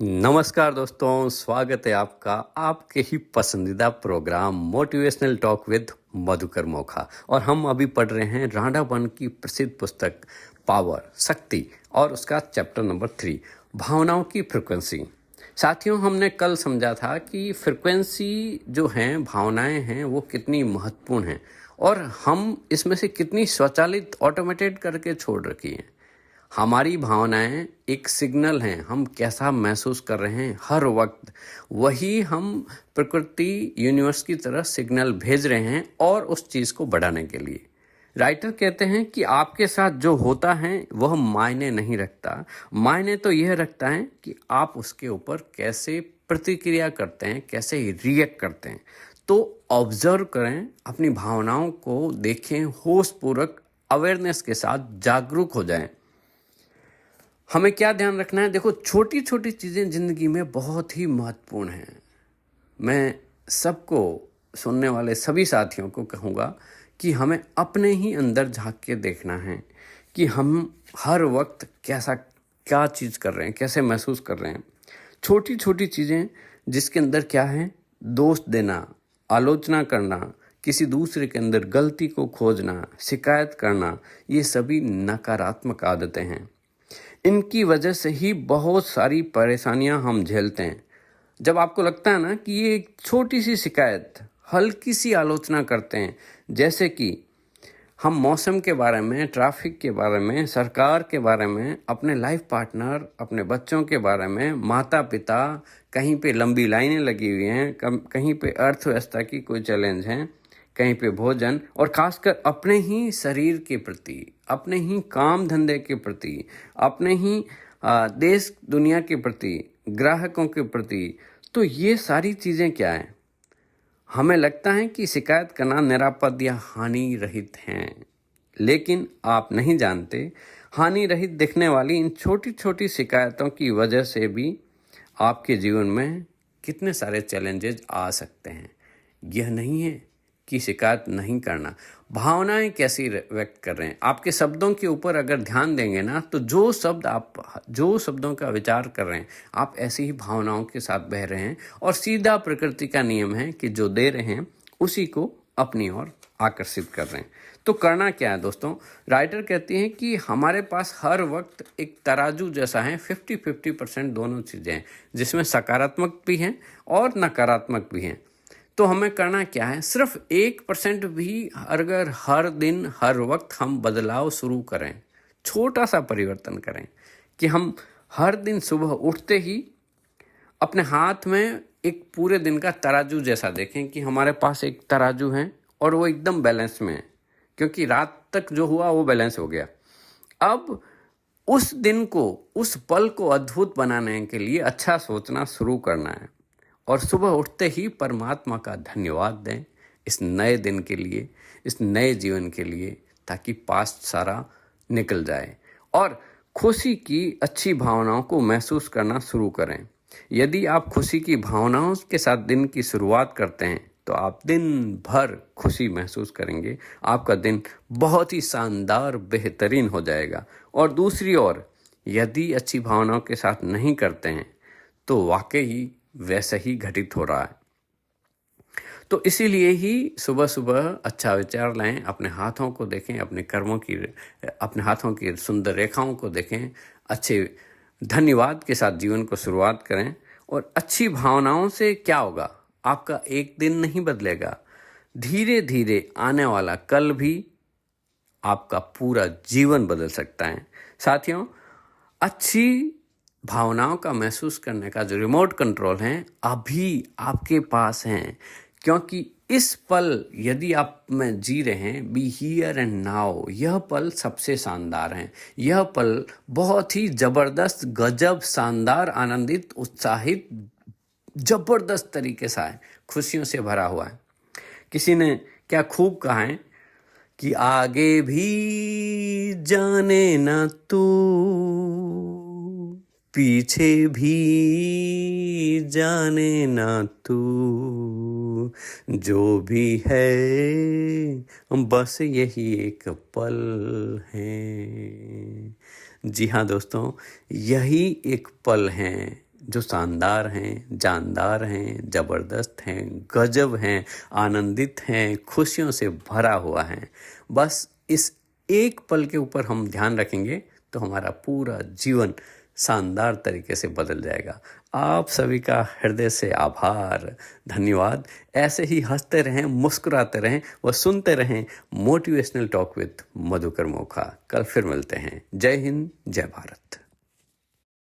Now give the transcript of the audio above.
नमस्कार दोस्तों, स्वागत है आपका आपके ही पसंदीदा program motivational talk with Madhukar Mokha. और हम अभी पढ़ रहे हैं राणा बन की प्रसिद्ध पुस्तक पावर शक्ति और उसका चैप्टर नंबर 3 भावनाओं की फ्रिक्वेंसी। साथियों, हमने कल समझा था कि फ्रिक्वेंसी जो हैं, भावनाएं हैं, वो कितनी महत्वपूर्ण हैं और हम इसमें से कितनी स्वचालित ऑटोमेटेड करके छोड़ रखी हैं। हमारी भावनाएं एक सिग्नल हैं, हम कैसा महसूस कर रहे हैं हर वक्त, वही हम प्रकृति यूनिवर्स की तरफ सिग्नल भेज रहे हैं और उस चीज़ को बढ़ाने के लिए। राइटर कहते हैं कि आपके साथ जो होता है वह मायने नहीं रखता, मायने तो यह रखता है कि आप उसके ऊपर कैसे प्रतिक्रिया करते हैं, कैसे रिएक्ट करते हैं। तो ऑब्जर्व करें, अपनी भावनाओं को देखें, होशपूर्वक अवेयरनेस के साथ जागरूक हो जाएं। हमें क्या ध्यान रखना है? देखो, छोटी छोटी चीज़ें ज़िंदगी में बहुत ही महत्वपूर्ण हैं। मैं सबको, सुनने वाले सभी साथियों को कहूँगा कि हमें अपने ही अंदर झांक के देखना है कि हम हर वक्त क्या चीज़ कर रहे हैं, कैसे महसूस कर रहे हैं। छोटी छोटी चीज़ें जिसके अंदर क्या है, दोष देना, आलोचना करना, किसी दूसरे के अंदर गलती को खोजना, शिकायत करना, ये सभी नकारात्मक आदतें हैं। इनकी वजह से ही बहुत सारी परेशानियां हम झेलते हैं। जब आपको लगता है ना कि ये एक छोटी सी शिकायत, हल्की सी आलोचना करते हैं, जैसे कि हम मौसम के बारे में, ट्रैफिक के बारे में, सरकार के बारे में, अपने लाइफ पार्टनर, अपने बच्चों के बारे में, माता पिता, कहीं पे लंबी लाइनें लगी हुई हैं, कहीं पे अर्थव्यवस्था की कोई चैलेंज है, कहीं पे भोजन, और खासकर अपने ही शरीर के प्रति, अपने ही काम धंधे के प्रति, अपने ही देश दुनिया के प्रति, ग्राहकों के प्रति। तो ये सारी चीज़ें क्या हैं? हमें लगता है कि शिकायत करना निरापद या हानि रहित हैं, लेकिन आप नहीं जानते, हानि रहित दिखने वाली इन छोटी छोटी शिकायतों की वजह से भी आपके जीवन में कितने सारे चैलेंजेस आ सकते हैं। यह नहीं है कि शिकायत नहीं करना। भावनाएं कैसी व्यक्त कर रहे हैं, आपके शब्दों के ऊपर अगर ध्यान देंगे ना, तो जो शब्दों का विचार कर रहे हैं, आप ऐसी ही भावनाओं के साथ बह रहे हैं। और सीधा प्रकृति का नियम है कि जो दे रहे हैं उसी को अपनी ओर आकर्षित कर रहे हैं। तो करना क्या है दोस्तों? राइटर कहती हैं कि हमारे पास हर वक्त एक तराजू जैसा है, 50-50% दोनों चीज़ें हैं, जिसमें सकारात्मक भी हैं और नकारात्मक भी हैं। तो हमें करना क्या है? सिर्फ 1% भी अगर हर दिन हर वक्त हम बदलाव शुरू करें, छोटा सा परिवर्तन करें कि हम हर दिन सुबह उठते ही अपने हाथ में एक पूरे दिन का तराजू जैसा देखें कि हमारे पास एक तराजू है और वो एकदम बैलेंस में है, क्योंकि रात तक जो हुआ वो बैलेंस हो गया। अब उस दिन को, उस पल को अद्भुत बनाने के लिए अच्छा सोचना शुरू करना है और सुबह उठते ही परमात्मा का धन्यवाद दें इस नए दिन के लिए, इस नए जीवन के लिए, ताकि पास्ट सारा निकल जाए और खुशी की अच्छी भावनाओं को महसूस करना शुरू करें। यदि आप खुशी की भावनाओं के साथ दिन की शुरुआत करते हैं तो आप दिन भर खुशी महसूस करेंगे, आपका दिन बहुत ही शानदार, बेहतरीन हो जाएगा। और दूसरी ओर, यदि अच्छी भावनाओं के साथ नहीं करते हैं तो वाकई वैसा ही घटित हो रहा है। तो इसीलिए ही सुबह सुबह अच्छा विचार लाएं, अपने हाथों को देखें, अपने हाथों की सुंदर रेखाओं को देखें, अच्छे धन्यवाद के साथ जीवन को शुरुआत करें। और अच्छी भावनाओं से क्या होगा? आपका एक दिन नहीं बदलेगा, धीरे धीरे आने वाला कल भी आपका पूरा जीवन बदल सकता है। साथियों, अच्छी भावनाओं का महसूस करने का जो रिमोट कंट्रोल है, अभी आपके पास है, क्योंकि इस पल यदि आप में जी रहे हैं, बी हियर एंड नाउ, यह पल सबसे शानदार है। यह पल बहुत ही जबरदस्त, गजब, शानदार, आनंदित, उत्साहित, जबरदस्त तरीके से है, खुशियों से भरा हुआ है। किसी ने क्या खूब कहा है कि आगे भी जाने ना तू, पीछे भी जाने ना तू, जो भी है बस यही एक पल है। जी हाँ दोस्तों, यही एक पल है जो शानदार हैं, जानदार हैं, ज़बरदस्त हैं, गजब हैं, आनंदित हैं, खुशियों से भरा हुआ है। बस इस एक पल के ऊपर हम ध्यान रखेंगे तो हमारा पूरा जीवन शानदार तरीके से बदल जाएगा। आप सभी का हृदय से आभार, धन्यवाद। ऐसे ही हंसते रहें, मुस्कुराते रहें व सुनते रहें motivational talk with Madhukar Mokha. कल फिर मिलते हैं। जय हिंद, जय भारत।